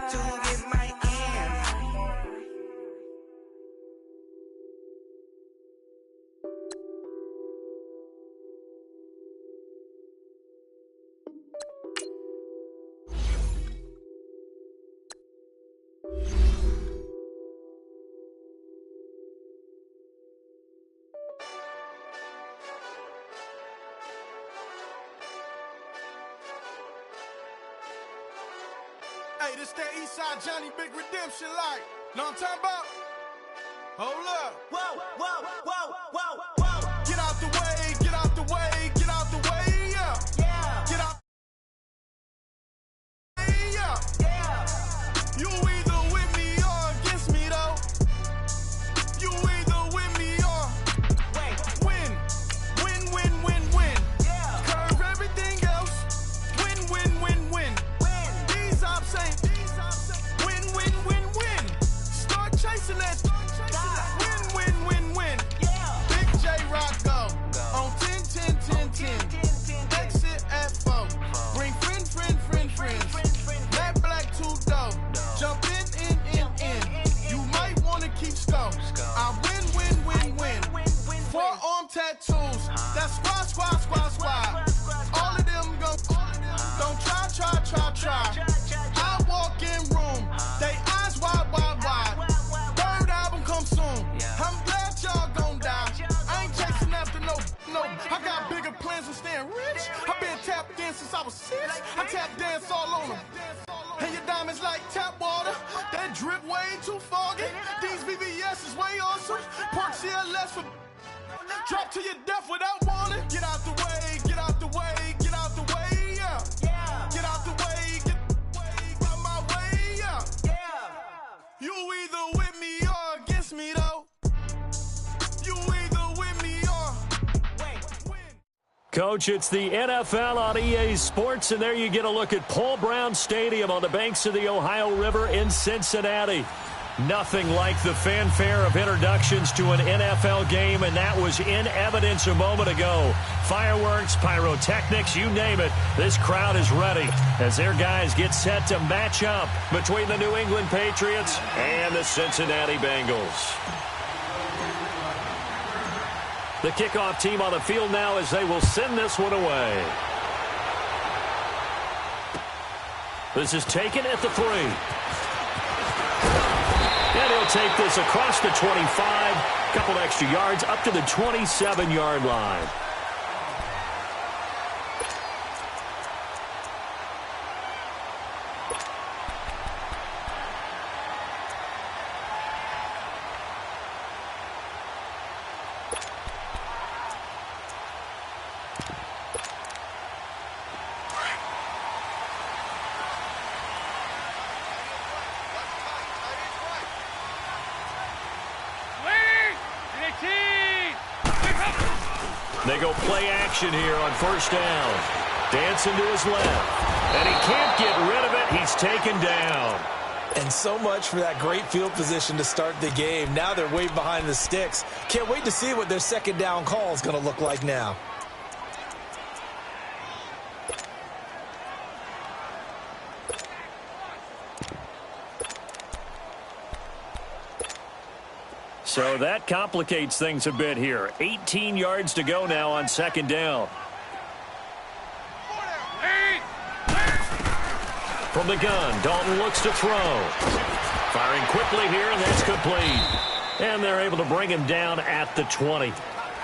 to get my end. Hey, this that Eastside Johnny Big Redemption like. Know what I'm talking about? Hold up. Whoa, whoa, whoa, whoa, whoa. Get out the way, get out the way, get out the way, yeah. Yeah, Get out the way, yeah. yeah. You either with me or against me, though. You either with me or win. Win, win, win, win. Yeah. Curve everything else. Win, win, win, win. These ops ain't. Win, win, win, win. Start chasing that. Win, win, win, win. Yeah. Big J Rock go. On 10, 10, 10, 10. Exit at 4. Bring friends. Matt Black 2 dope. Jump in. You might wanna keep scope. I win. Forearm tattoos. That's squad. All of them go. Don't try. I walk in room. They eyes wide. Third album come soon. I'm glad y'all gon' die. I ain't chasing after no. I got bigger plans than staying rich. I been tapped in since I was 6. I tap dance all on them. And your diamonds like tap water. That drip way too foggy. These BBS is way awesome. Park CLS for drop to your death without warning. Get out the way, get out the way, get out the way, yeah. Yeah, Get out the way, get out my way, yeah. yeah. You either with me or against me, though. You either with me or win. Coach, it's the NFL on EA Sports, and there you get a look at Paul Brown Stadium on the banks of the Ohio River in Cincinnati. Nothing like the fanfare of introductions to an NFL game, and that was in evidence a moment ago. Fireworks, pyrotechnics, you name it. This crowd is ready as their guys get set to match up between the New England Patriots and the Cincinnati Bengals. The kickoff team on the field now as they will send this one away. This is taken at the 3. And he'll take this across the 25, couple extra yards up to the 27-yard line. They go play action here on first down. Dancing to his left. And he can't get rid of it. He's taken down. And so much for that great field position to start the game. Now they're way behind the sticks. Can't wait to see what their second down call is going to look like now. So that complicates things a bit here. 18 yards to go now on second down. From the gun, Dalton looks to throw. Firing quickly here, and that's complete. And they're able to bring him down at the 20.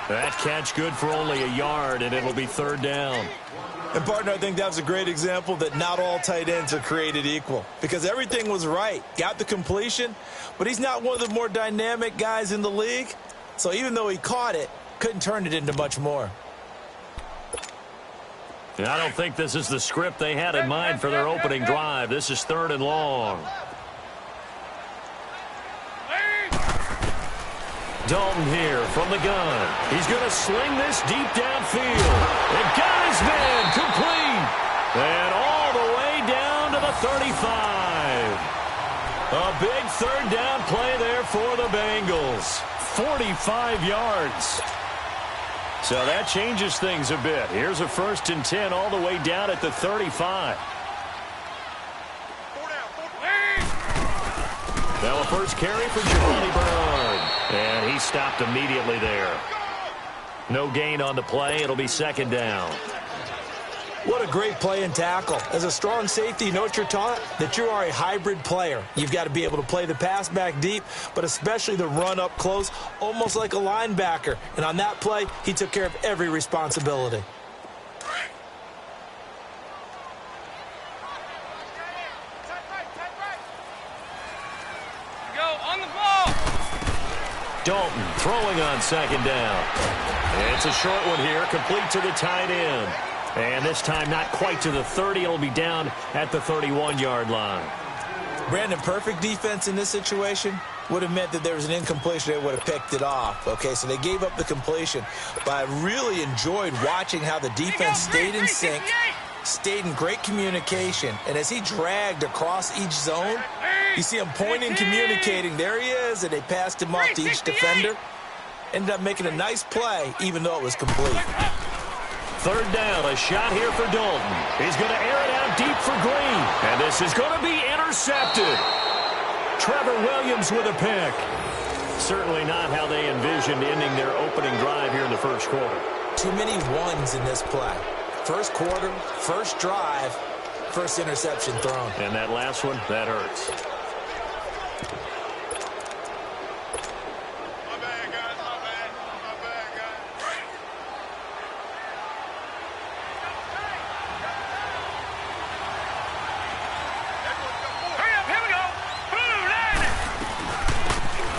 That catch good for only a yard, and it'll be third down. And, partner, I think that was a great example that not all tight ends are created equal, because everything was right. Got the completion, but he's not one of the more dynamic guys in the league. So even though he caught it, couldn't turn it into much more. And I don't think this is the script they had in mind for their opening drive. This is third and long. Dalton here from the gun. He's going to sling this deep downfield. And got his man complete. And all the way down to the 35. A big third down play there for the Bengals. 45 yards. So that changes things a bit. Here's a 1st and 10 all the way down at the 35. Now a first carry for Giovanni Bernard. And he stopped immediately there. No gain on the play. It'll be second down. What a great play and tackle. As a strong safety, you know what you're taught? That you are a hybrid player. You've got to be able to play the pass back deep, but especially the run up close, almost like a linebacker. And on that play, he took care of every responsibility. Dalton throwing on second down. It's a short one here, complete to the tight end. And this time not quite to the 30. It'll be down at the 31-yard line. Brandon, perfect defense in this situation would have meant that there was an incompletion. They would have picked it off. Okay, so they gave up the completion. But I really enjoyed watching how the defense stayed in sync, stayed in great communication. And as he dragged across each zone, you see him pointing, communicating. There he is, and they passed him off to each defender. Ended up making a nice play, even though it was complete. Third down, a shot here for Dalton. He's going to air it out deep for Green. And this is going to be intercepted. Trevor Williams with a pick. Certainly not how they envisioned ending their opening drive here in the first quarter. Too many ones in this play. First quarter, first drive, first interception thrown. And that last one, that hurts.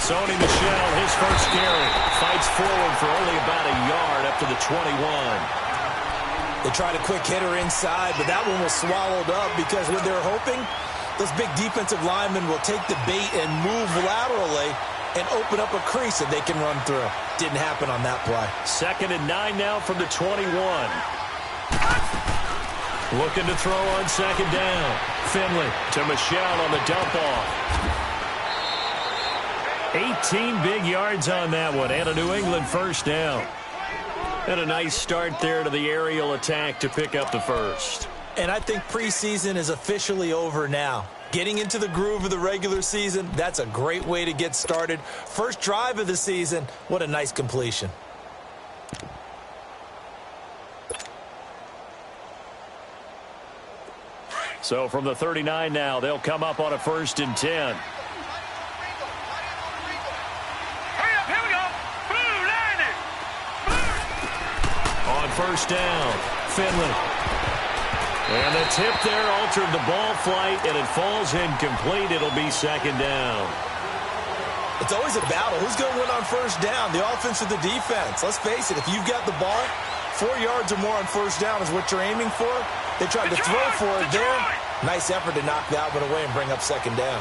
Sony Michel, his first carry, fights forward for only about a yard up to the 21. They tried a quick hitter inside, but that one was swallowed up because what they're hoping, those big defensive linemen will take the bait and move laterally and open up a crease that they can run through. Didn't happen on that play. 2nd and 9 now from the 21. Looking to throw on second down. Finley to Michel on the dump off. 18 big yards on that one, and a New England first down. And a nice start there to the aerial attack to pick up the first. And I think preseason is officially over now. Getting into the groove of the regular season, that's a great way to get started. First drive of the season, what a nice completion. So from the 39 now, they'll come up on a 1st and 10. First down, Finley. And the tip there altered the ball flight, and it falls incomplete. It'll be second down. It's always a battle. Who's going to win on first down, the offense or the defense? Let's face it, if you've got the ball, 4 yards or more on first down is what you're aiming for. They tried to throw for it there. Nice effort to knock that one away and bring up second down.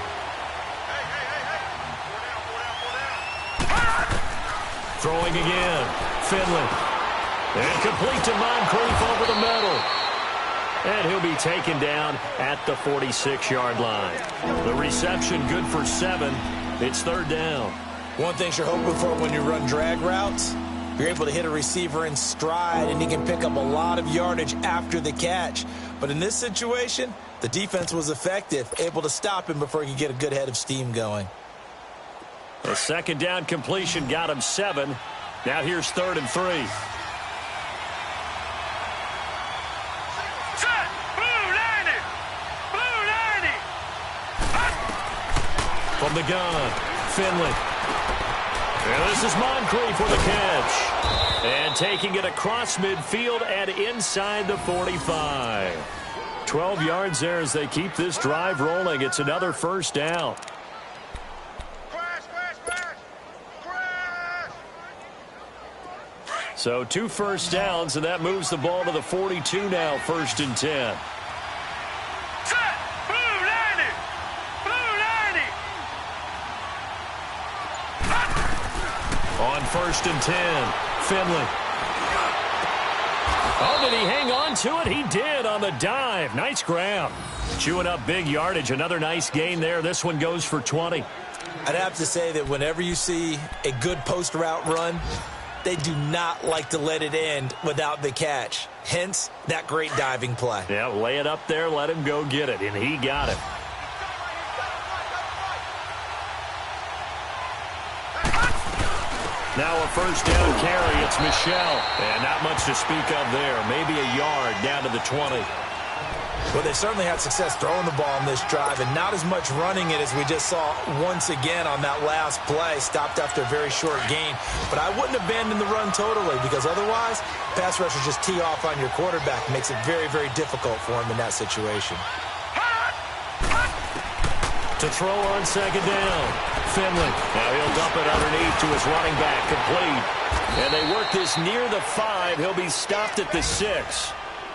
Throwing again, Finley. And complete to Moncrief over the middle. And he'll be taken down at the 46-yard line. The reception good for 7. It's third down. One thing you're hoping for when you run drag routes, you're able to hit a receiver in stride, and he can pick up a lot of yardage after the catch. But in this situation, the defense was effective, able to stop him before he could get a good head of steam going. The second down completion got him 7. Now here's 3rd and 3. From the gun, Finley. And this is Moncrief for the catch. And taking it across midfield and inside the 45. 12 yards there as they keep this drive rolling. It's another first down. So 2 first downs, and that moves the ball to the 42 now, 1st and 10. On 1st and 10, Finley. Oh, did he hang on to it? He did on the dive. Nice grab. Chewing up big yardage. Another nice gain there. This one goes for 20. I'd have to say that whenever you see a good post route run, they do not like to let it end without the catch. Hence, that great diving play. Yeah, lay it up there, let him go get it, and he got it. Now a first down carry. It's Michelle. And not much to speak of there. Maybe a yard down to the 20. Well, they certainly had success throwing the ball in this drive and not as much running it as we just saw once again on that last play. Stopped after a very short gain. But I wouldn't abandon the run totally because otherwise, pass rushers just tee off on your quarterback. Makes it very, very difficult for him in that situation. To throw on second down. Finley. Now he'll dump it underneath to his running back. Complete. And they work this near the 5. He'll be stopped at the 6.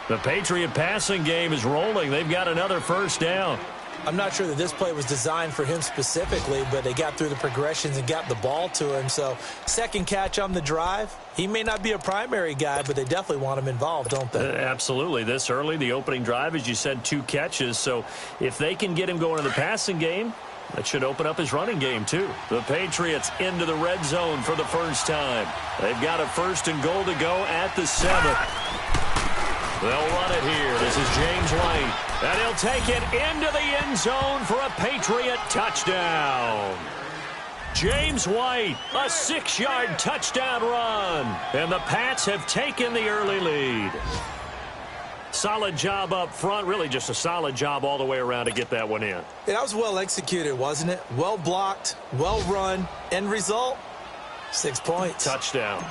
The Patriot passing game is rolling. They've got another first down. I'm not sure that this play was designed for him specifically, but they got through the progressions and got the ball to him. So second catch on the drive. He may not be a primary guy, but they definitely want him involved, don't they? Absolutely. This early, the opening drive, as you said, 2 catches. So if they can get him going in the passing game, that should open up his running game, too. The Patriots into the red zone for the first time. They've got a 1st and goal to go at the 7. They'll run it here. This is James White. And he'll take it into the end zone for a Patriot touchdown. James White, a 6-yard touchdown run. And the Pats have taken the early lead. Solid job up front. Really just a solid job all the way around to get that one in. That was well executed, wasn't it? Well blocked, well run. End result, 6 points. Touchdown.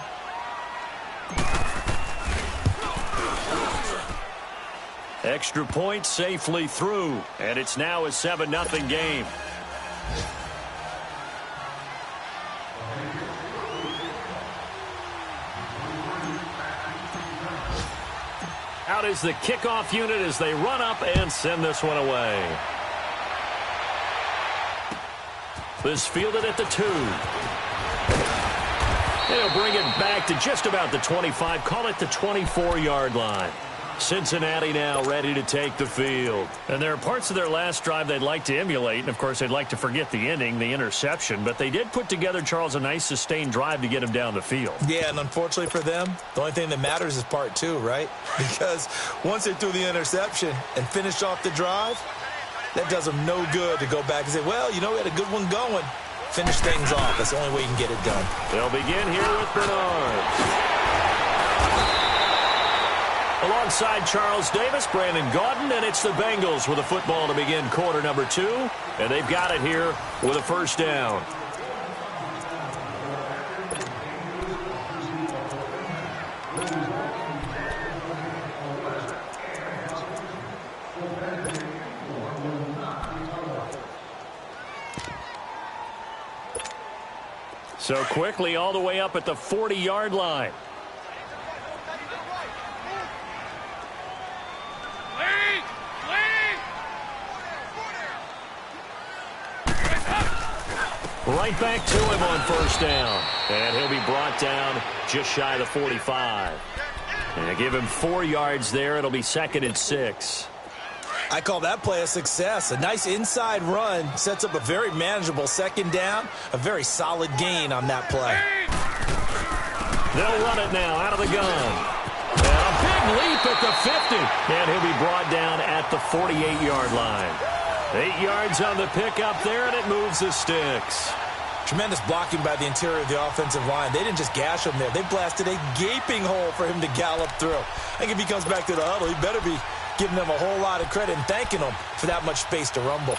Extra point safely through, and it's now a 7-0 game. Out is the kickoff unit as they run up and send this one away. This fielded at the 2. They'll bring it back to just about the 25, call it the 24-yard line. Cincinnati now ready to take the field. And there are parts of their last drive they'd like to emulate, and of course they'd like to forget the ending, the interception, but they did put together, Charles, a nice sustained drive to get him down the field. Yeah, and unfortunately for them, the only thing that matters is part 2, right? Because once they threw the interception and finished off the drive, that does them no good to go back and say, well, you know, we had a good one going. Finish things off. That's the only way you can get it done. They'll begin here with Bernard. Alongside Charles Davis, Brandon Gaudin, and it's the Bengals with a football to begin quarter number 2. And they've got it here with a first down. So quickly all the way up at the 40-yard line. Right back to him on first down. And he'll be brought down just shy of the 45. And they give him 4 yards there. It'll be 2nd and 6. I call that play a success. A nice inside run sets up a very manageable second down. A very solid gain on that play. They'll run it now out of the gun. And a big leap at the 50. And he'll be brought down at the 48-yard line. 8 yards on the pickup there, and it moves the sticks. Tremendous blocking by the interior of the offensive line. They didn't just gash him there. They blasted a gaping hole for him to gallop through. I think if he comes back to the huddle, he better be giving them a whole lot of credit and thanking them for that much space to rumble.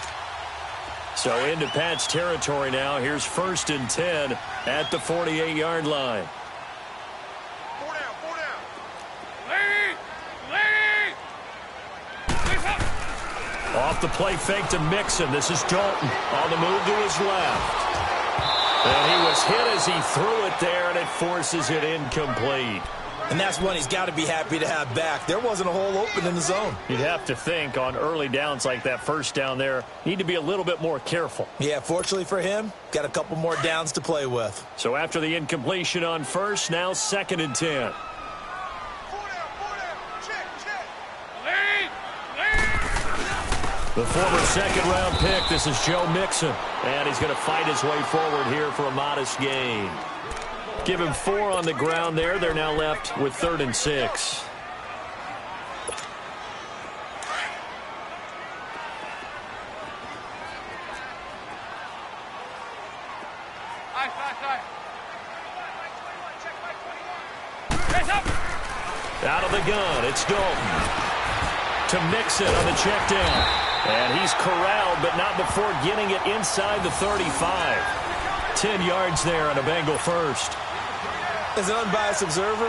So into Pat's territory now. Here's 1st and 10 at the 48-yard line. Off the play fake to Mixon. This is Dalton on the move to his left. And he was hit as he threw it there, and it forces it incomplete. And that's one he's got to be happy to have back. There wasn't a hole open in the zone. You'd have to think on early downs like that first down there, need to be a little bit more careful. Yeah, fortunately for him, got a couple more downs to play with. So after the incompletion on first, now 2nd and 10. The former second-round pick, this is Joe Mixon. And he's going to fight his way forward here for a modest gain. Give him 4 on the ground there. They're now left with 3rd and 6. Out of the gun, it's Dalton. To Mixon on the check down. And he's corralled, but not before getting it inside the 35. 10 yards there on a Bengal first. As an unbiased observer,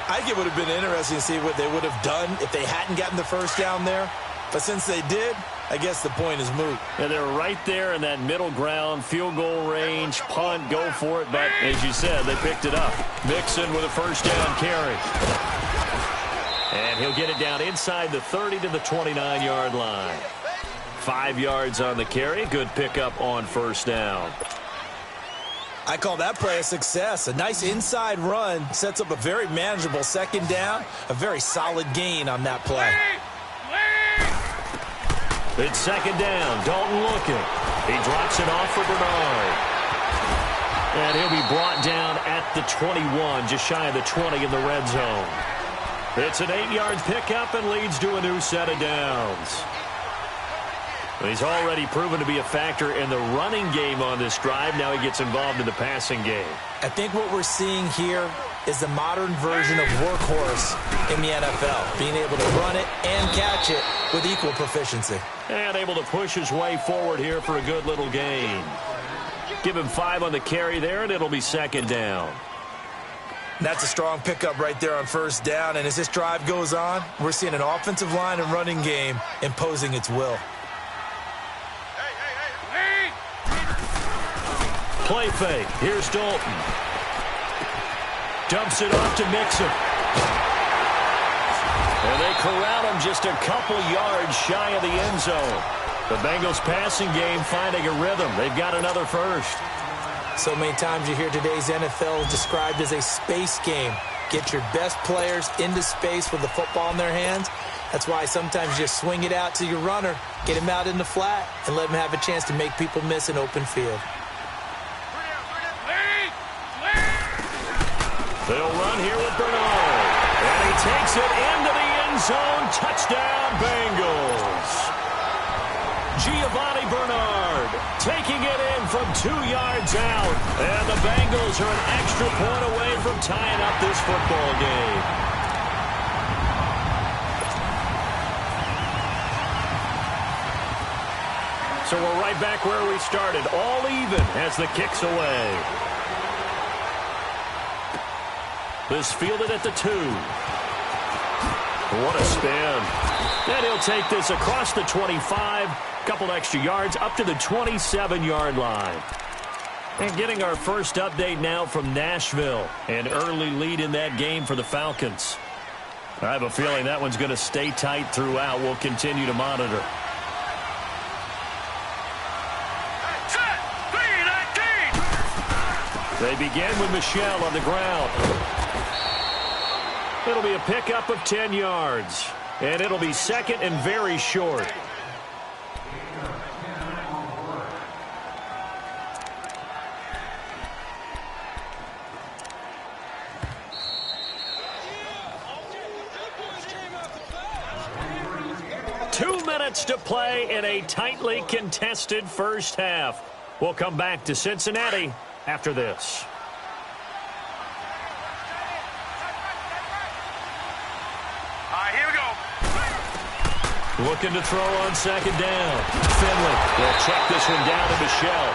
I think it would have been interesting to see what they would have done if they hadn't gotten the first down there. But since they did, I guess the point is moot. And they're right there in that middle ground, field goal range, punt, go for it. But as you said, they picked it up. Mixon with a first down carry. And he'll get it down inside the 30 to the 29-yard line. 5 yards on the carry. Good pickup on first down. I call that play a success. A nice inside run sets up a very manageable second down. A very solid gain on that play. It's second down. Dalton looking. He drops it off for Bernard. And he'll be brought down at the 21, just shy of the 20 in the red zone. It's an 8-yard pickup and leads to a new set of downs. He's already proven to be a factor in the running game on this drive. Now he gets involved in the passing game. I think what we're seeing here is the modern version of workhorse in the NFL, being able to run it and catch it with equal proficiency. And able to push his way forward here for a good little gain. Give him 5 on the carry there, and it'll be second down. That's a strong pickup right there on first down. And as this drive goes on, we're seeing an offensive line and running game imposing its will. Play fake. Here's Dalton. Dumps it off to Mixon. And they corral him just a couple yards shy of the end zone. The Bengals passing game finding a rhythm. They've got another first. So many times you hear today's NFL described as a space game. Get your best players into space with the football in their hands. That's why sometimes you just swing it out to your runner, get him out in the flat, and let him have a chance to make people miss an open field. They'll run here with Bernard. And he takes it into the end zone. Touchdown, Bengals. Giovanni Bernard taking it in from 2 yards out. And the Bengals are an extra point away from tying up this football game. So we're right back where we started. All even as the kick's away. This fielded at the 2. What a spin. And he'll take this across the 25. Couple extra yards up to the 27-yard line. And getting our first update now from Nashville. An early lead in that game for the Falcons. I have a feeling that one's going to stay tight throughout. We'll continue to monitor. They begin with Michel on the ground. It'll be a pickup of 10 yards. And it'll be second and very short. To play in a tightly contested first half. We'll come back to Cincinnati after this. All right, here we go. Looking to throw on second down. Finley will check this one down to Michel.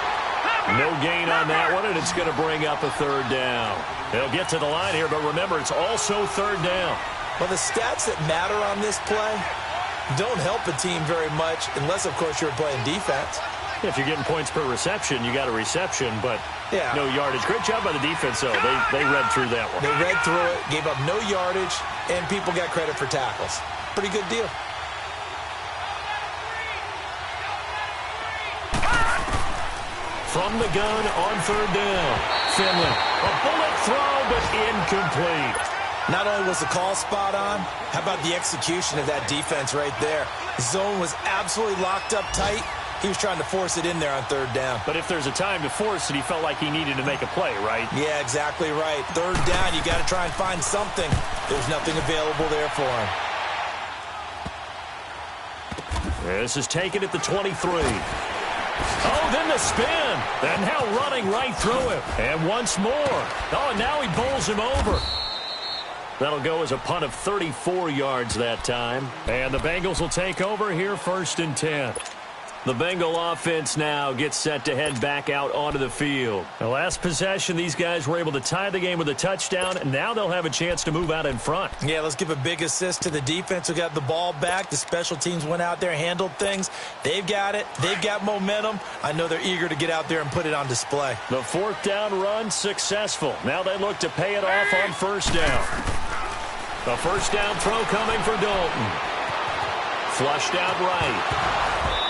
No gain on that one, and it's going to bring up a third down. They'll get to the line here, but remember, it's also third down. Well, the stats that matter on this play don't help a team very much unless, of course, you're playing defense. If you're getting points per reception, you got a reception, but no yardage. Great job by the defense, though. They read through that one. They read through it, gave up no yardage, and people got credit for tackles. Pretty good deal. From the gun on third down. Finley. A bullet throw, but incomplete. Not only was the call spot on, how about the execution of that defense right there? The zone was absolutely locked up tight. He was trying to force it in there on third down. But if there's a time to force it, he felt like he needed to make a play, right? Yeah, exactly right. Third down, you got to try and find something. There's nothing available there for him. This is taken at the 23. Oh, then the spin. And now running right through him. And once more. Oh, and now he bowls him over. That'll go as a punt of 34 yards that time. And the Bengals will take over here 1st and 10. The Bengal offense now gets set to head back out onto the field. The last possession, these guys were able to tie the game with a touchdown, and now they'll have a chance to move out in front. Yeah, let's give a big assist to the defense who got the ball back. The special teams went out there, handled things. They've got it. They've got momentum. I know they're eager to get out there and put it on display. The 4th down run successful. Now they look to pay it off on 1st down. The 1st down throw coming for Dalton. Flushed out right.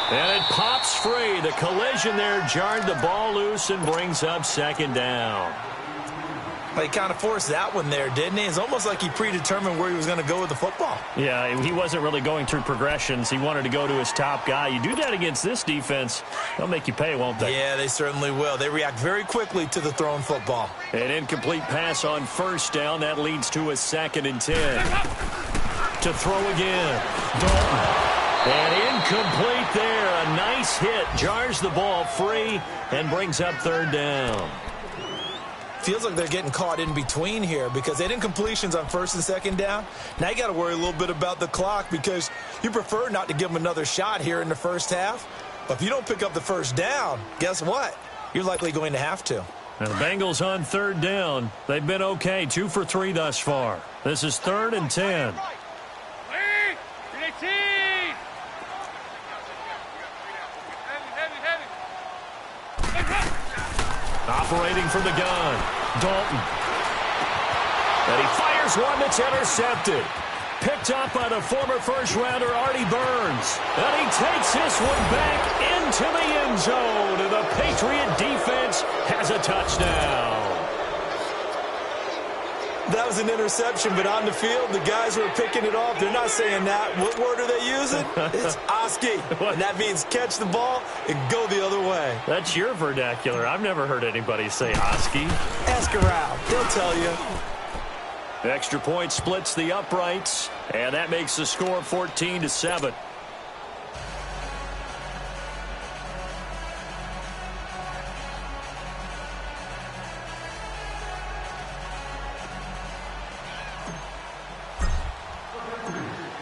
And it pops free. The collision there jarred the ball loose and brings up 2nd down. He kind of forced that one there, didn't he? It's almost like he predetermined where he was going to go with the football. Yeah, he wasn't really going through progressions. He wanted to go to his top guy. You do that against this defense, they'll make you pay, won't they? Yeah, they certainly will. They react very quickly to the thrown football. An incomplete pass on 1st down. That leads to a 2nd and 10. To throw again. Dalton. And incomplete there. A nice hit. Jars the ball free and brings up 3rd down. Feels like they're getting caught in between here because they didn't completions on 1st and 2nd down. Now you got to worry a little bit about the clock because you prefer not to give them another shot here in the 1st half. But if you don't pick up the 1st down, guess what? You're likely going to have to. And the Bengals on 3rd down. They've been okay. 2 for 3 thus far. This is 3rd and 10. Operating from the gun, Dalton. And he fires one that's intercepted. Picked up by the former first-rounder Artie Burns. And he takes this one back into the end zone. And the Patriot defense has a touchdown. That was an interception, but on the field, the guys who are picking it off, they're not saying that. What word are they using? It's Oski. And that means catch the ball and go the other way. That's your vernacular. I've never heard anybody say Oski. Ask around. They'll tell you. Extra point splits the uprights, and that makes the score 14-7.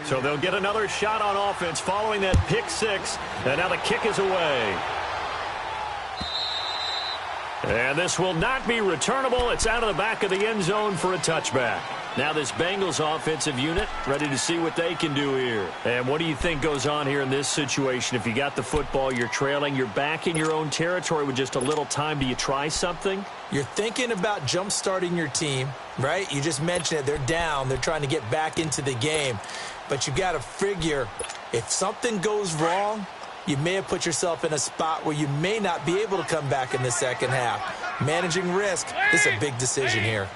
So they'll get another shot on offense following that pick 6, and now the kick is away. And this will not be returnable. It's out of the back of the end zone for a touchback. Now this Bengals offensive unit ready to see what they can do here. And what do you think goes on here in this situation? If you got the football, you're trailing, you're back in your own territory with just a little time. Do you try something? You're thinking about jump-starting your team, right? You just mentioned it. They're down. They're trying to get back into the game. But you got to figure if something goes wrong, you may have put yourself in a spot where you may not be able to come back in the 2nd half. Managing risk is a big decision here.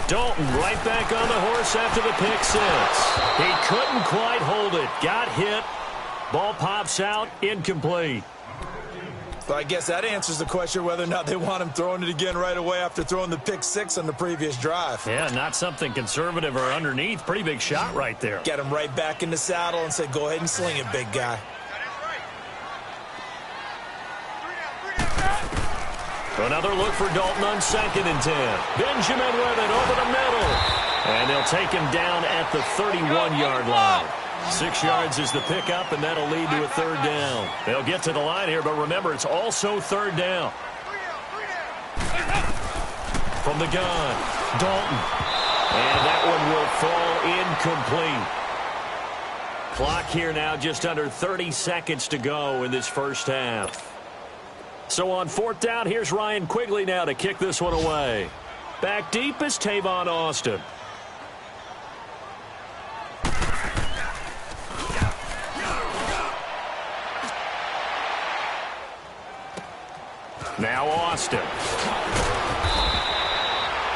Dalton right back on the horse after the pick 6. He couldn't quite hold it. Got hit. Ball pops out. Incomplete. So I guess that answers the question whether or not they want him throwing it again right away after throwing the pick 6 on the previous drive. Yeah, not something conservative or underneath. Pretty big shot right there. Get him right back in the saddle and say, go ahead and sling it, big guy. Another look for Dalton on 2nd and 10. Benjamin with it over the middle. And they'll take him down at the 31-yard line. 6 yards is the pickup, and that'll lead to a 3rd down. They'll get to the line here, but remember, it's also 3rd down. From the gun, Dalton. And that one will fall incomplete. Clock here now, just under 30 seconds to go in this 1st half. So on 4th down, here's Ryan Quigley now to kick this one away. Back deep is Tavon Austin. Now Austin.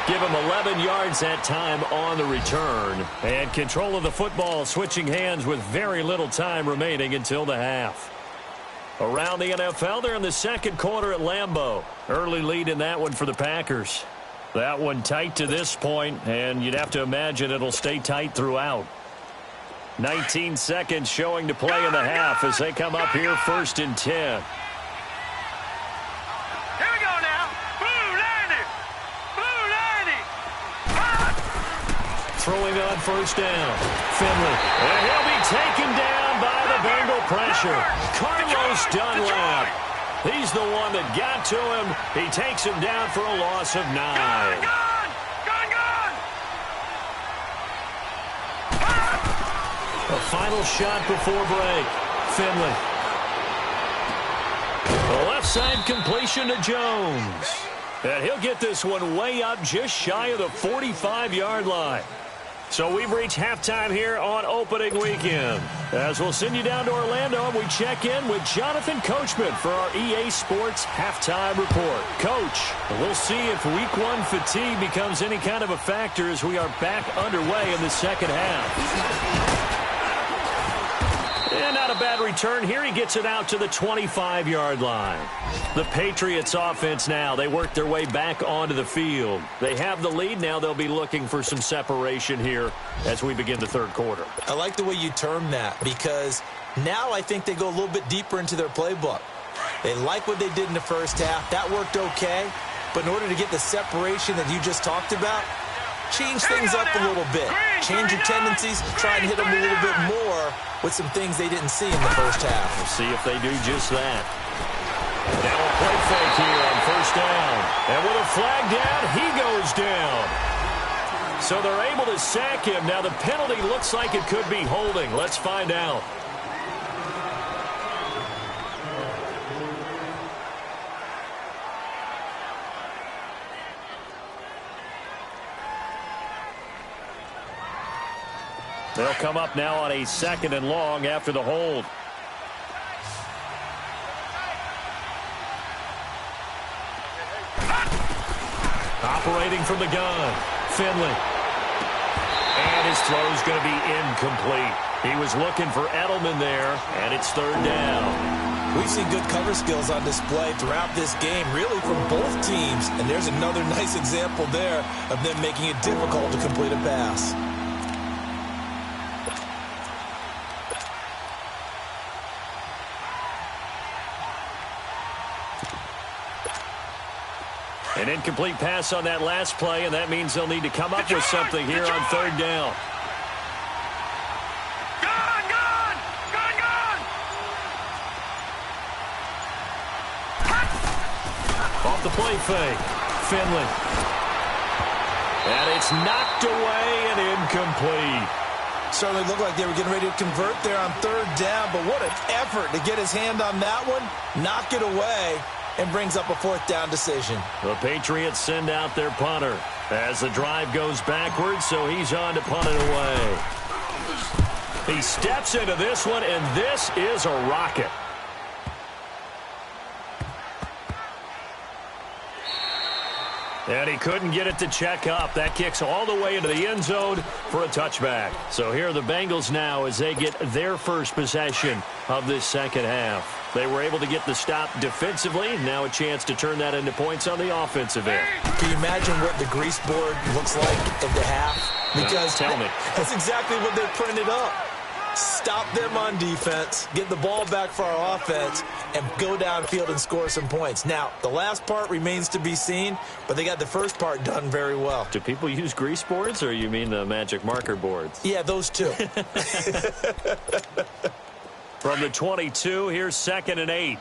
Give him 11 yards that time on the return. And control of the football switching hands with very little time remaining until the half. Around the NFL, they're in the 2nd quarter at Lambeau. Early lead in that one for the Packers. That one tight to this point, and you'd have to imagine it'll stay tight throughout. 19 seconds showing to play in the half as they come up here 1st and 10. Here we go now. Blue 90. Blue 90. Throwing on 1st down. Finley. And he'll be taken down by the Bengal pressure. Carlos Dunlap. He's the one that got to him. He takes him down for a loss of 9. Gone. A final shot before break. Finley. The left side completion to Jones. And he'll get this one way up just shy of the 45-yard line. So we've reached halftime here on opening weekend. As we'll send you down to Orlando, and we check in with Jonathan Coachman for our EA Sports Halftime Report. Coach, we'll see if Week 1 fatigue becomes any kind of a factor as we are back underway in the second half. And not a bad return here. He gets it out to the 25-yard line. The Patriots offense now, they work their way back onto the field. They have the lead. Now they'll be looking for some separation here as we begin the third quarter. I like the way you term that because now I think they go a little bit deeper into their playbook. They like what they did in the first half. That worked okay. But in order to get the separation that you just talked about, change things up a little bit. Change your tendencies. Try and hit them a little bit more with some things they didn't see in the first half. We'll see if they do just that. Now a play fake here on 1st down. And with a flag down, he goes down. So they're able to sack him. Now the penalty looks like it could be holding. Let's find out. They'll come up now on a 2nd and long after the hold. Operating from the gun, Finley. And his throw's going to be incomplete. He was looking for Edelman there, and it's 3rd down. We've seen good cover skills on display throughout this game, really from both teams. And there's another nice example there of them making it difficult to complete a pass. An incomplete pass on that last play, and that means they'll need to come up with something here on 3rd down. Gone. Off the play fake, Finley. And it's knocked away and incomplete. Certainly looked like they were getting ready to convert there on 3rd down, but what an effort to get his hand on that one, knock it away, and brings up a 4th down decision. The Patriots send out their punter as the drive goes backwards, so he's on to punt it away. He steps into this one, and this is a rocket. And he couldn't get it to check up. That kicks all the way into the end zone for a touchback. So here are the Bengals now as they get their first possession of this second half. They were able to get the stop defensively. Now a chance to turn that into points on the offensive end. Can you imagine what the grease board looks like at the half? Because tell me. That's exactly what they printed up. Stop them on defense, get the ball back for our offense, and go downfield and score some points. Now, the last part remains to be seen, but they got the first part done very well. Do people use grease boards, or you mean the magic marker boards? Yeah, those two. From the 22, here's 2nd and 8.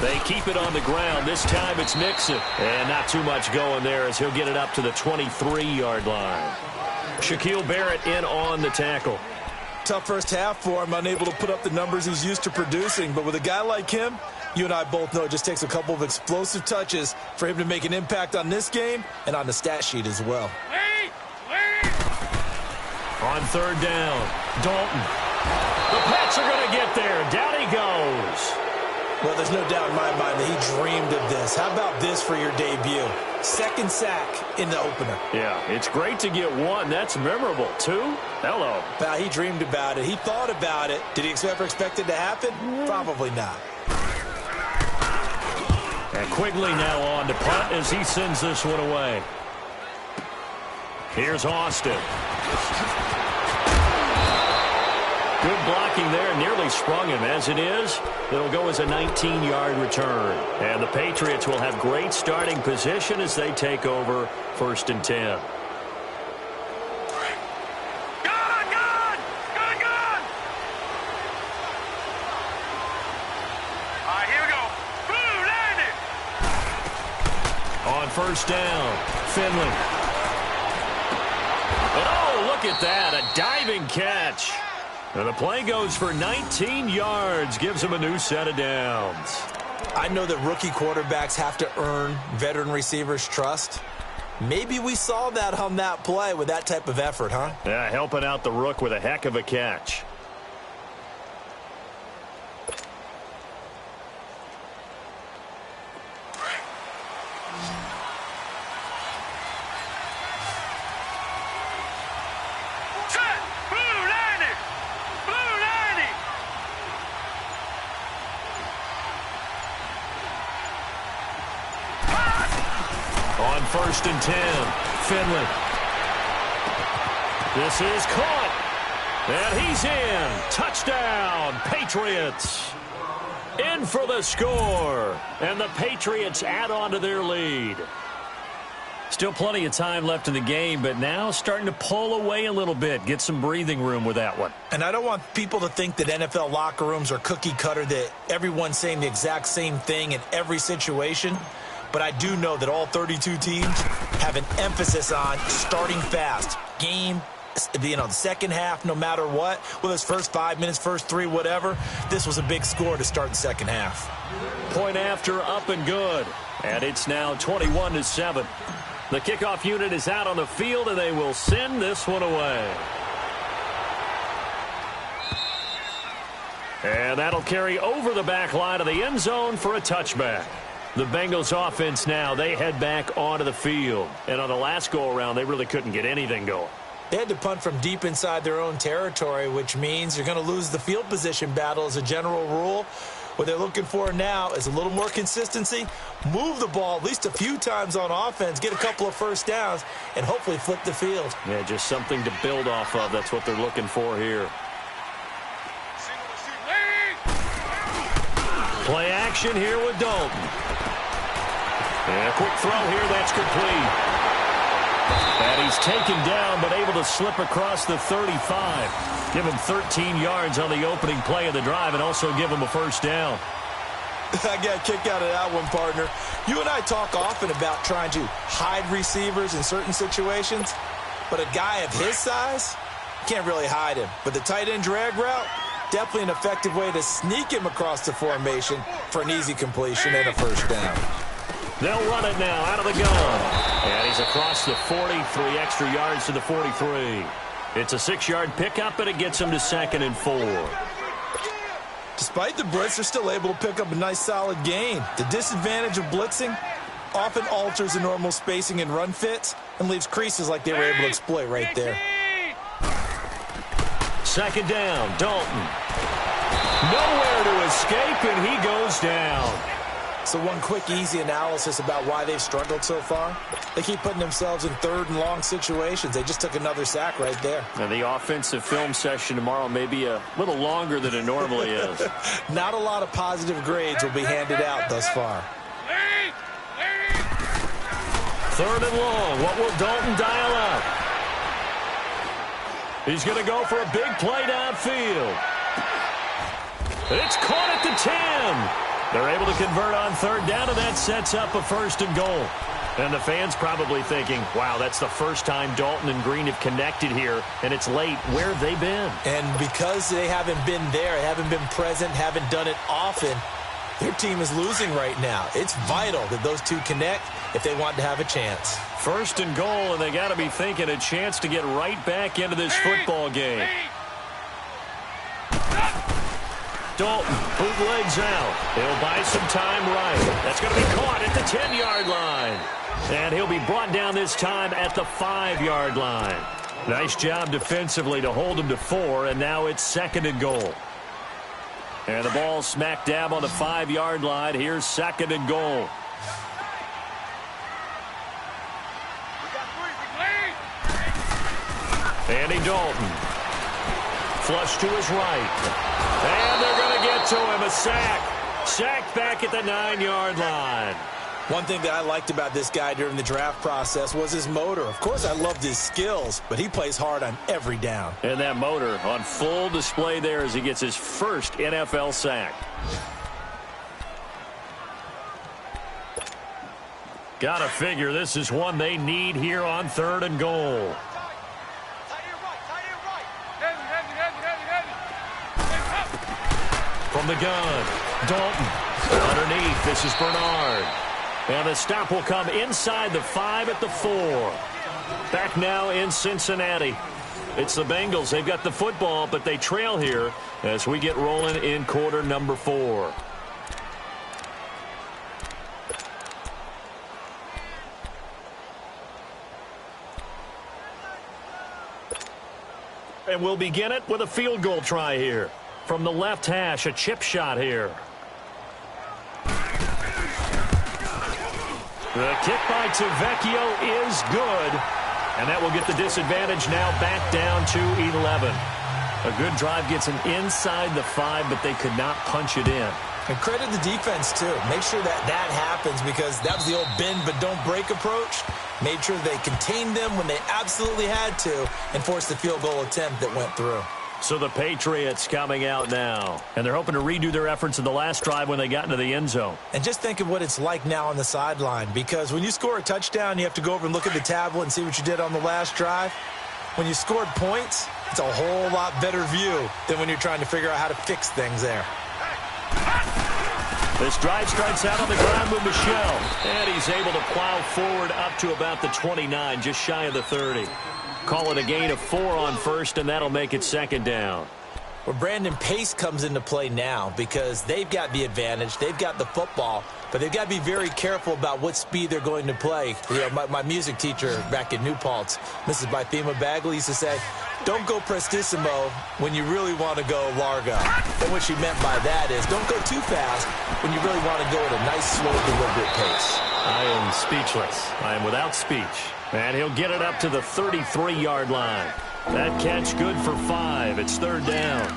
They keep it on the ground. This time it's Mixon. And not too much going there as he'll get it up to the 23-yard line. Shaquille Barrett in on the tackle. Tough first half for him, unable to put up the numbers he's used to producing. But with a guy like him, you and I both know it just takes a couple of explosive touches for him to make an impact on this game and on the stat sheet as well. On 3rd down, Dalton. The Pats are going to get there. Down he goes. Well, there's no doubt in my mind that he dreamed of this. How about this for your debut? 2nd sack in the opener. Yeah, it's great to get 1. That's memorable. 2? Hello. Well, he dreamed about it. He thought about it. Did he ever expect it to happen? Probably not. And Quigley now on to punt as he sends this one away. Here's Austin. Good blocking there, nearly sprung him. As it is, it'll go as a 19-yard return. And the Patriots will have great starting position as they take over 1st and 10. On 1st down, Finley. And oh, look at that, a diving catch. And the play goes for 19 yards, gives him a new set of downs. I know that rookie quarterbacks have to earn veteran receivers' trust. Maybe we saw that on that play with that type of effort, huh? Yeah, helping out the rook with a heck of a catch. On 1st and 10, Finley. This is caught. And he's in. Touchdown, Patriots. In for the score. And the Patriots add on to their lead. Still plenty of time left in the game, but now starting to pull away a little bit. Get some breathing room with that one. And I don't want people to think that NFL locker rooms are cookie cutter, that everyone's saying the exact same thing in every situation. But I do know that all 32 teams have an emphasis on starting fast. Game, the second half, no matter what. Whether it's first 5 minutes, first 3, whatever. This was a big score to start the second half. Point after, up and good. And it's now 21-7. The kickoff unit is out on the field, and they will send this one away. And that'll carry over the back line of the end zone for a touchback. The Bengals offense now, they head back onto the field. And on the last go-around, they really couldn't get anything going. They had to punt from deep inside their own territory, which means you're going to lose the field position battle as a general rule. What they're looking for now is a little more consistency, move the ball at least a few times on offense, get a couple of first downs, and hopefully flip the field. Yeah, just something to build off of. That's what they're looking for here. Play action here with Dalton. And a quick throw here, that's complete. And he's taken down, but able to slip across the 35. Give him 13 yards on the opening play of the drive and also give him a first down. I got a kick out of that one, partner. You and I talk often about trying to hide receivers in certain situations, but a guy of his size, can't really hide him. But the tight end drag route, definitely an effective way to sneak him across the formation for an easy completion and a first down. They'll run it now out of the gun. And he's across the 40, 3 extra yards to the 43. It's a 6-yard pickup, and it gets him to 2nd and 4. Despite the blitz, they're still able to pick up a nice solid gain. The disadvantage of blitzing often alters the normal spacing and run fits and leaves creases like they were able to exploit right there. 2nd down, Dalton. Nowhere to escape, and he goes down. So one quick, easy analysis about why they've struggled so far. They keep putting themselves in 3rd and long situations. They just took another sack right there. And the offensive film session tomorrow may be a little longer than it normally is. Not a lot of positive grades will be handed out thus far. 3rd and long. What will Dalton dial up? He's going to go for a big play downfield. It's caught at the 10. They're able to convert on 3rd down, and that sets up a 1st and goal. And the fans probably thinking, wow, that's the first time Dalton and Green have connected here, and it's late. Where have they been? And because they haven't been there, haven't been present, haven't done it often, their team is losing right now. It's vital that those two connect if they want to have a chance. 1st and goal, and they got to be thinking a chance to get right back into this football game. Dalton, bootlegs out. He'll buy some time right. That's going to be caught at the 10-yard line. And he'll be brought down this time at the 5-yard line. Nice job defensively to hold him to 4, and now it's 2nd and goal. And the ball smack dab on the 5-yard line. Here's 2nd and goal. Andy Dalton. Flush to his right. And they're going to get to him. A sack. Sacked back at the 9-yard line. One thing that I liked about this guy during the draft process was his motor. Of course, I loved his skills, but he plays hard on every down. And that motor on full display there as he gets his first NFL sack. Gotta figure this is one they need here on 3rd and goal. From the gun, Dalton. Underneath, this is Bernard. And the stop will come inside the 5 at the 4. Back now in Cincinnati. It's the Bengals. They've got the football, but they trail here as we get rolling in quarter number 4. And we'll begin it with a field goal try here. From the left hash, a chip shot here. The kick by Tavecchio is good. And that will get the disadvantage now back down to 11. A good drive gets him inside the 5, but they could not punch it in. And credit the defense, too. Make sure that that happens because that was the old bend but don't break approach. Made sure they contained them when they absolutely had to and forced the field goal attempt that went through. So the Patriots coming out now. And they're hoping to redo their efforts in the last drive when they got into the end zone. And just think of what it's like now on the sideline. Because when you score a touchdown, you have to go over and look at the tablet and see what you did on the last drive. When you scored points, it's a whole lot better view than when you're trying to figure out how to fix things there. This drive starts out on the ground with Michel. And he's able to plow forward up to about the 29, just shy of the 30. Call it a gain of 4 on first, and that'll make it 2nd down. Well, Brandon, pace comes into play now because they've got the advantage. They've got the football, but they've got to be very careful about what speed they're going to play. You know, my music teacher back in New Paltz, Mrs. Bythema Bagley, used to say, don't go prestissimo when you really want to go largo. And what she meant by that is don't go too fast when you really want to go at a nice, slow, deliberate pace. I am speechless. I am without speech. And he'll get it up to the 33-yard line. That catch good for 5. It's 3rd down.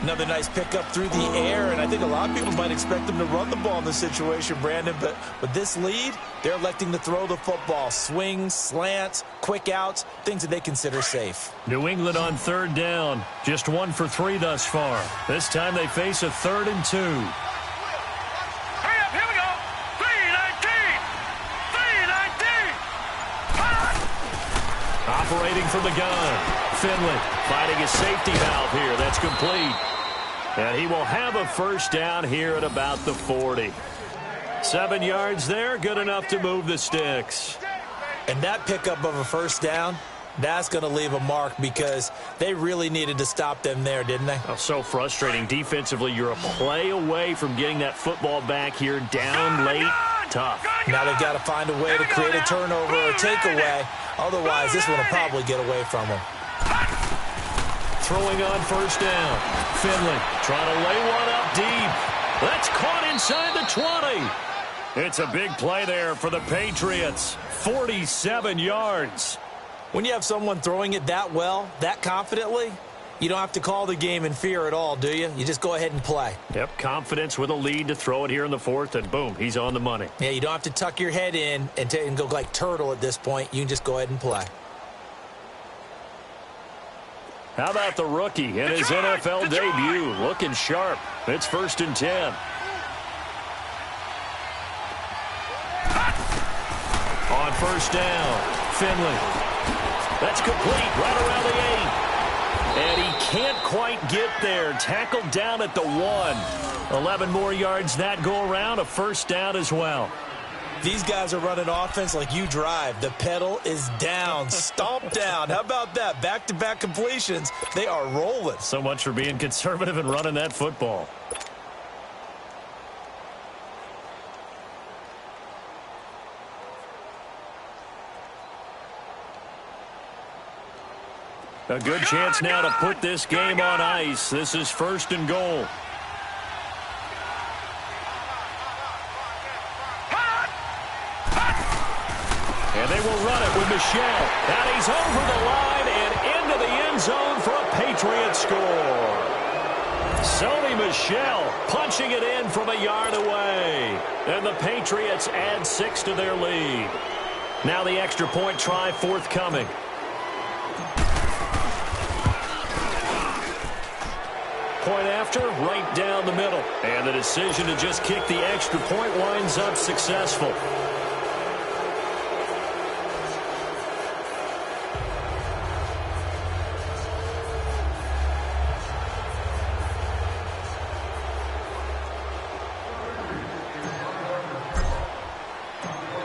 Another nice pickup through the air, and I think a lot of people might expect them to run the ball in this situation, Brandon, but with this lead, they're electing to throw the football. Swings, slants, quick outs, things that they consider safe. New England on 3rd down. Just 1 for 3 thus far. This time they face a 3rd and 2. Hurry up, here we go. 3-19. 3-19. Operating from the gun. Finley finding his safety valve here. That's complete. And he will have a 1st down here at about the 40. 7 yards there, good enough to move the sticks. And that pickup of a 1st down, that's going to leave a mark because they really needed to stop them there, didn't they? Oh, so frustrating. Defensively, you're a play away from getting that football back here down late. Tough. Now they've got to find a way to create a turnover or takeaway. Otherwise, this one will probably get away from them. Throwing on 1st down. Finley trying to lay one up deep. That's caught inside the 20. It's a big play there for the Patriots. 47 yards. When you have someone throwing it that well, that confidently, you don't have to call the game in fear at all, do you? You just go ahead and play. Yep, confidence with a lead to throw it here in the 4th, and boom, he's on the money. Yeah, you don't have to tuck your head in and go like turtle at this point. You can just go ahead and play. How about the rookie in his NFL debut? Looking sharp. It's 1st and 10. On 1st down, Finley. That's complete right around the 8. And he can't quite get there. Tackled down at the 1. 11 more yards that go around. A 1st down as well. These guys are running offense like you drive. The pedal is down, stomp down. How about that? Back-to-back completions. They are rolling. So much for being conservative and running that football. A good chance now to put this game on ice. This is 1st and goal. And they will run it with Michel. And he's over the line and into the end zone for a Patriot score. Sony Michel punching it in from a yard away. And the Patriots add 6 to their lead. Now the extra point try forthcoming. Point after, right down the middle. And the decision to just kick the extra point winds up successful.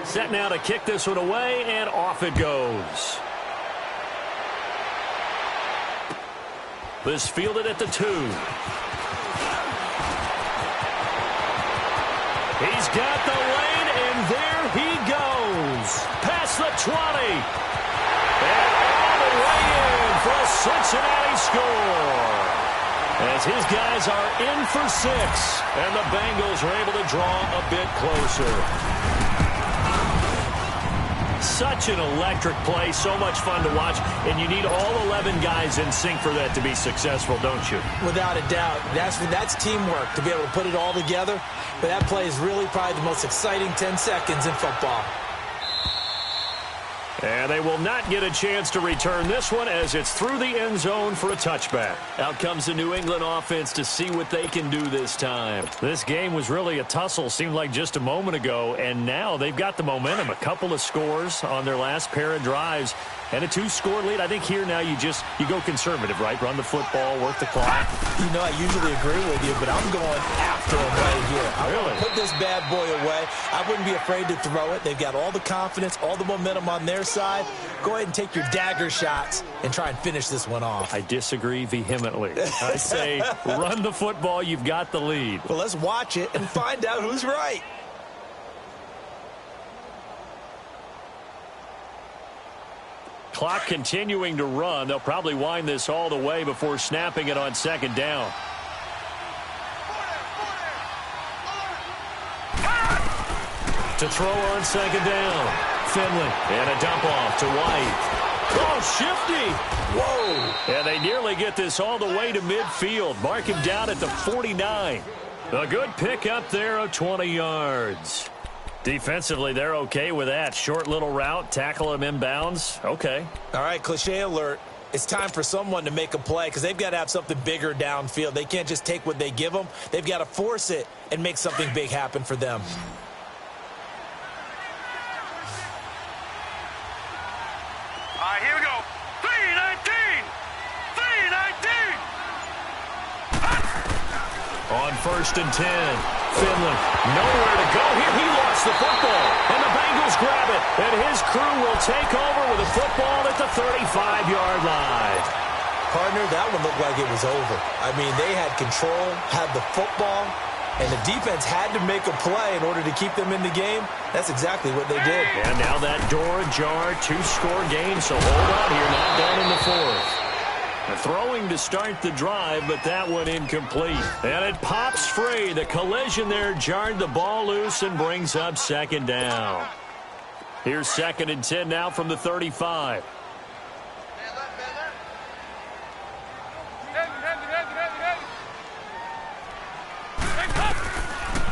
Set now to kick this one away, and off it goes. This fielded at the 2. He's got the lane, and there he goes. Past the 20. And all the way in for a Cincinnati score. As his guys are in for 6, and the Bengals are able to draw a bit closer. Such an electric play, so much fun to watch, and you need all 11 guys in sync for that to be successful, don't you? Without a doubt. That's teamwork, to be able to put it all together. But that play is really probably the most exciting 10 seconds in football. And they will not get a chance to return this one as it's through the end zone for a touchback. Out comes the New England offense to see what they can do this time. This game was really a tussle, seemed like just a moment ago, and now they've got the momentum. A couple of scores on their last pair of drives and a 2-score lead. I think here now you go conservative, right? Run the football, work the clock. You know, I usually agree with you, but I'm going after him right here. I want to put this bad boy away. I wouldn't be afraid to throw it. They've got all the confidence, all the momentum on their side. Go ahead and take your dagger shots and try and finish this one off. I disagree vehemently. I say run the football. You've got the lead. Well, let's watch it and find out who's right. Clock continuing to run. They'll probably wind this all the way before snapping it on second down. To throw on second down. Finley. And a dump off to White. Oh, shifty. Whoa. And they nearly get this all the way to midfield. Mark him down at the 49. A good pickup there of 20 yards. Defensively, they're okay with that. Short little route, tackle him inbounds. Okay. All right, cliche alert. It's time for someone to make a play because they've got to have something bigger downfield. They can't just take what they give them. They've got to force it and make something big happen for them. All right, here we go. 3-19. 3-19. On 1st and 10. Finley, nowhere to go here. He lost the football, and the Bengals grab it. And his crew will take over with a football at the 35-yard line. Partner, that one looked like it was over. I mean, they had control, had the football, and the defense had to make a play in order to keep them in the game. That's exactly what they did. And now that door ajar, 2-score game, so hold on here, not done in the 4th. Throwing to start the drive, but that one incomplete. And it pops free. The collision there jarred the ball loose and brings up second down. Here's 2nd and 10 now from the 35.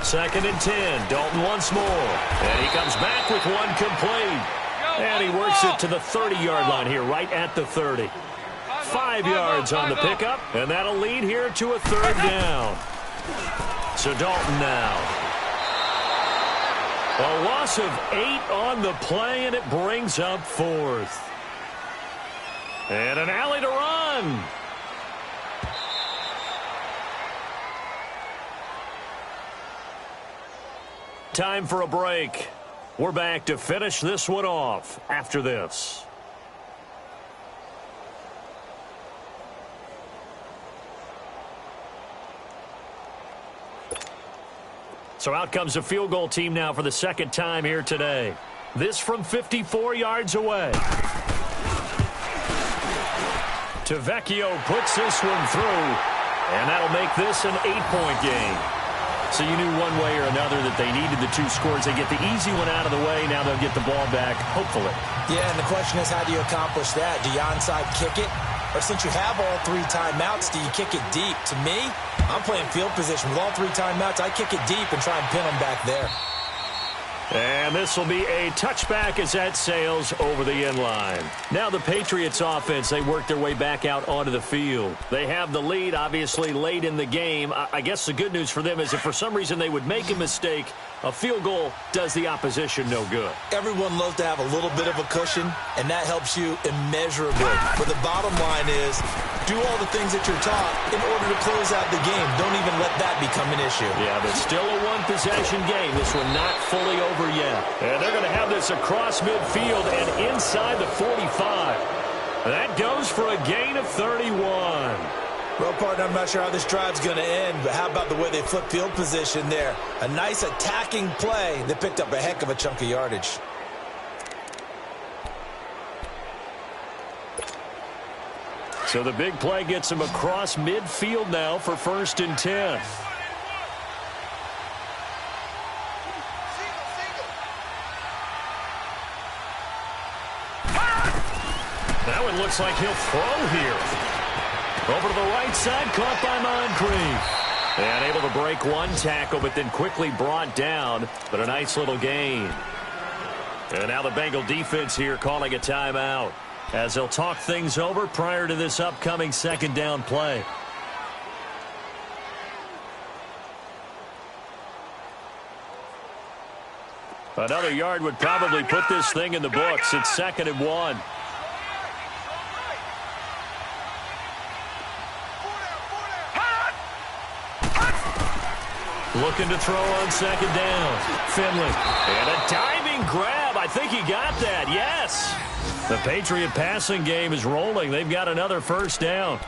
Second and 10. Dalton once more. And he comes back with one complete. And he works it to the 30-yard line here, right at the 30. 5 yards on the pickup, and that'll lead here to a 3rd down. So Dalton now. A loss of 8 on the play, and it brings up 4th. And an alley to run. Time for a break. We're back to finish this one off after this. So out comes a field goal team now for the 2nd time here today. This from 54 yards away. Tavecchio puts this one through, and that'll make this an 8-point game. So you knew one way or another that they needed the 2 scores. They get the easy one out of the way. Now they'll get the ball back, hopefully. Yeah, and the question is, how do you accomplish that? Do you onside kick it? Or since you have all 3 timeouts, do you kick it deep? To me, I'm playing field position. With all 3 timeouts, I kick it deep and try and pin them back there. And this will be a touchback as that sails over the end line. Now the Patriots offense, they work their way back out onto the field. They have the lead, obviously, late in the game. I guess the good news for them is if for some reason they would make a mistake, a field goal does the opposition no good. Everyone loves to have a little bit of a cushion, and that helps you immeasurably. But the bottom line is, do all the things that you're taught in order to close out the game. Don't even let that become an issue. Yeah, but still a one-possession game. This one not fully over yet. And they're going to have this across midfield and inside the 45. That goes for a gain of 31. Well, partner, I'm not sure how this drive's going to end, but how about the way they flip field position there? A nice attacking play that picked up a heck of a chunk of yardage. So the big play gets him across midfield now for 1st and 10. That one looks like he'll throw here. Over to the right side, caught by Moncrief. And able to break 1 tackle, but then quickly brought down. But a nice little gain. And now the Bengal defense here calling a timeout, as they'll talk things over prior to this upcoming 2nd down play. Another yard would probably put this thing in the books. It's 2nd and 1. Looking to throw on 2nd down. Finley. And a diving grab. I think he got that. Yes. The Patriot passing game is rolling. They've got another 1st down.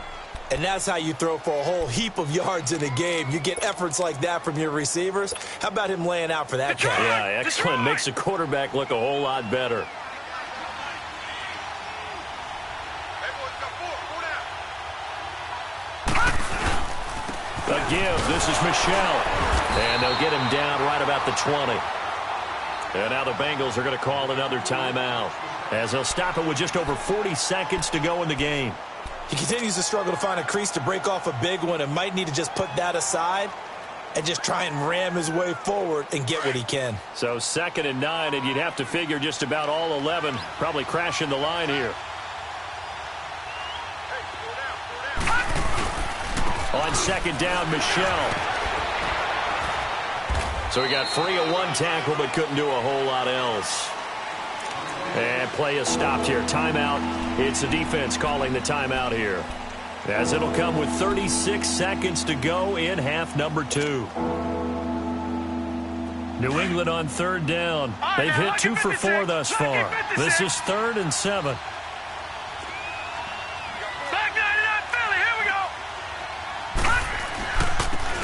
And that's how you throw for a whole heap of yards in a game. You get efforts like that from your receivers. How about him laying out for that catch? Yeah, excellent. Makes the quarterback look a whole lot better. A give. This is Michelle. And they'll get him down right about the 20. And now the Bengals are going to call another timeout, as they'll stop it with just over 40 seconds to go in the game. He continues to struggle to find a crease to break off a big one, and might need to just put that aside and just try and ram his way forward and get what he can. So 2nd and 9, and you'd have to figure just about all 11 probably crashing the line here. On 2nd down, Michelle. So he got free of 1 tackle, but couldn't do a whole lot else. And play is stopped here. Timeout. It's the defense calling the timeout here, as it'll come with 36 seconds to go in half number 2. New England on 3rd down. They've hit 2 for 4 thus far. This is 3rd and 7.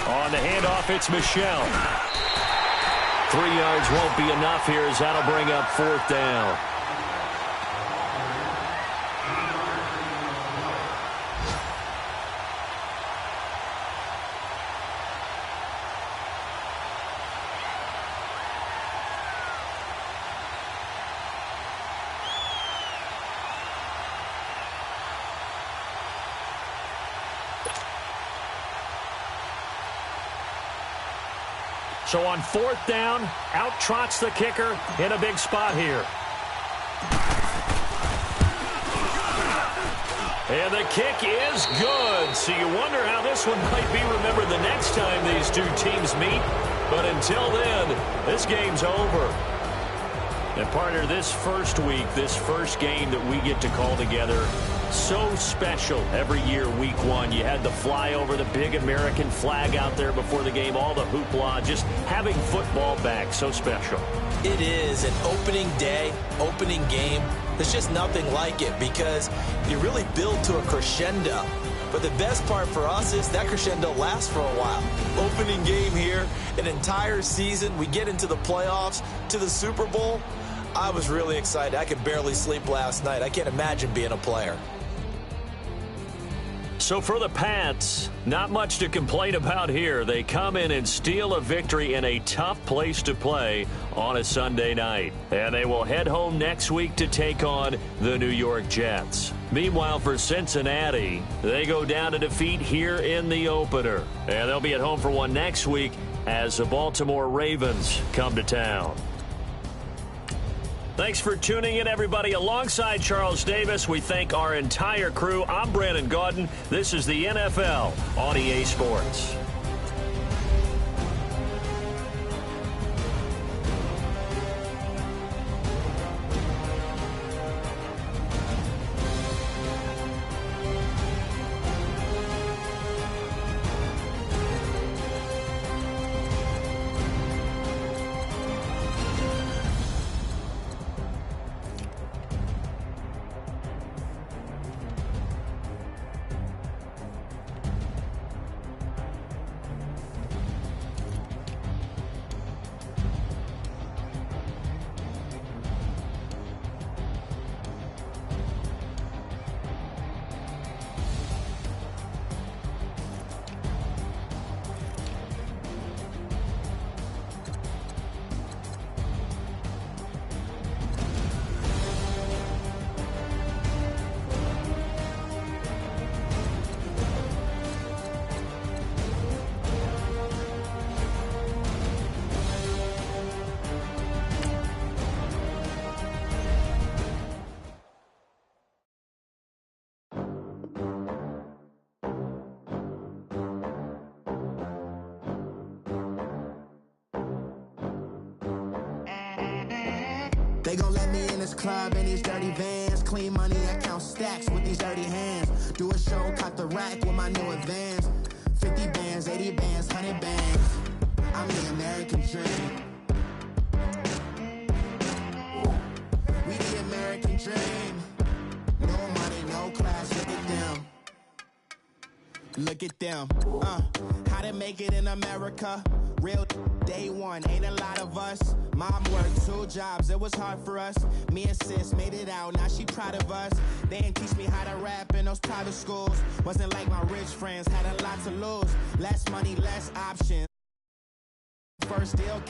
On the handoff, it's Michelle. 3 yards won't be enough here, as that'll bring up 4th down. So on 4th down, out trots the kicker in a big spot here. And the kick is good. So you wonder how this one might be remembered the next time these 2 teams meet. But until then, this game's over. And partner, this first week, this first game that we get to call together, so special every year, week 1. You had the flyover, the big American flag out there before the game, all the hoopla, just having football back, so special. It is an opening day, opening game. There's just nothing like it, because you really build to a crescendo. But the best part for us is that crescendo lasts for a while. Opening game here, an entire season. We get into the playoffs, to the Super Bowl. I was really excited. I could barely sleep last night. I can't imagine being a player. So for the Pats, not much to complain about here. They come in and steal a victory in a tough place to play on a Sunday night. And they will head home next week to take on the New York Jets. Meanwhile, for Cincinnati, they go down to defeat here in the opener. And they'll be at home for one next week as the Baltimore Ravens come to town. Thanks for tuning in, everybody. Alongside Charles Davis, we thank our entire crew. I'm Brandon Gaudin. This is the NFL on EA Sports. They gon' let me in this club in these dirty vans. Clean money, I count stacks with these dirty hands. Do a show, cut the rack with my new advance. 50 bands, 80 bands, 100 bands. I'm the American dream. We the American dream. No money, no class, look at them. Look at them. How to make it in America. Real day one, ain't a lot of us. Mom worked 2 jobs, it was hard for us. Me and sis made it out, now she proud of us. They didn't teach me how to rap in those private schools. Wasn't like my rich friends, had a lot to lose. Less money, less options. First deal.